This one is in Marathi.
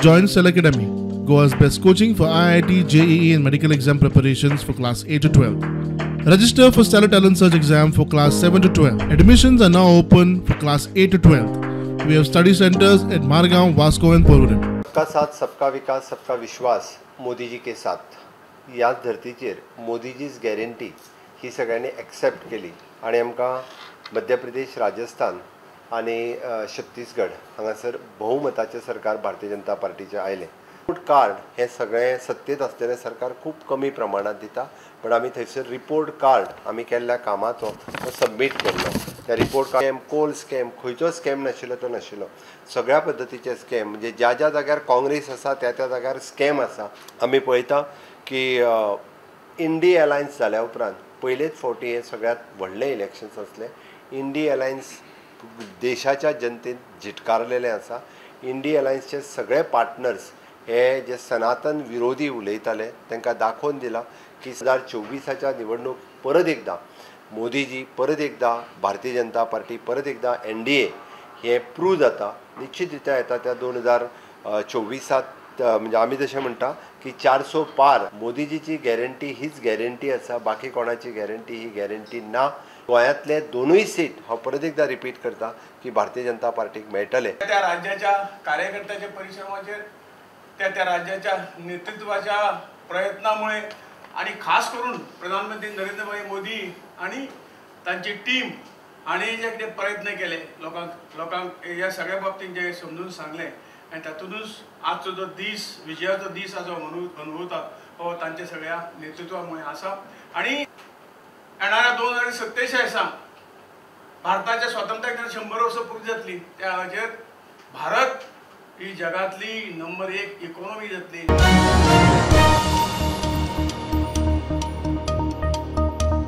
Join Cell Academy, Goa's best coaching for IIT, JEE and medical exam preparations for class 8 to 12. Register for Stellar Talent Search exam for class 7 to 12. Admissions are now open for class 8 to 12. We have study centers at Margao, Vasco and Porvorim. सबका साथ सबका विकास सबका विश्वास मोदी जी के साथ या धर्तीचेर मोदीजीच गॅरंटी ही सगळ्यांनी एक्सेप्ट केली आणि आमकां मध्य प्रदेश, राजस्थान आणि छत्तीसगड हांगासर बहुमताचे सरकार भारतीय जनता पार्टीचे आयले. रिपोर्ट कार्ड हे सगळे सत्तेत असलेले सरकार खूप कमी प्रमाणात दिता, पण आमी थंयसर रिपोर्ट कार्ड आमी केल्ल्या कामाचो तो सबमीट केल्लो. त्या रिपोर्ट कार्ड कोल स्कॅम खंयचो स्कॅम नाशिल्लो तो नाशिल्लो, सगळ्या पद्दतीचे स्कॅम म्हणजे ज्या ज्या जाग्यार काँग्रेस आसा त्या त्या जाग्यार स्कॅम आसा. आमी पळयता की इंडी अलायन्स जाल्या उपरांत पयलेच फावटी हे सगळ्यात व्हडले इलेक्शन्स असले. इंडी अलायन्स देशाच्या जनतेन झिटकारलेले आसा. इंडी अलायन्सचे सगळे पार्टनर्स हे जे सनातन विरोधी उलयताले तांकां दाखोवन दिला की 2024च्या निवडणूक परत एकदा मोदीजी, परत एकदा भारतीय जनता पार्टी, परत एकदा NDA हे प्रूव जाता. निश्चितरित्या येता त्या 2024 म्हणजे आमी जशें म्हणटा की 400 पार मोदीजीची गॅरंटी हीच गॅरंटी आसा, बाकी कोणाची गॅरंटी ही गॅरंटी ना. गोंयांतले दोनूय सीट हांव परत एकदा रिपीट करता की भारतीय जनता पार्टीक मेळटले. त्या राज्याच्या कार्यकर्त्याच्या परिश्रमाचेर त्या राज्याच्या नेतृत्वाच्या प्रयत्नामुळे आणि खास करून प्रधानमंत्री नरेंद्र भाई मोदी आणि तांची टीम आणि जे कितें प्रयत्न केले लोकांक ह्या सगळ्या बाबतींत जे समजून सांगले आणि तातूंतच आजचो जो दीस विजयाचो दीस आसा अनुभवता हो तांच्या सगळ्या नेतृत्वामुळे आसा. आणि येणाऱ्या 2047 भारताच्या स्वातंत्र्याक 100 वर्सां पुरी जातली. त्या हाचेर भारत ही जगातली नंबर 1 इकॉनॉमी जातली.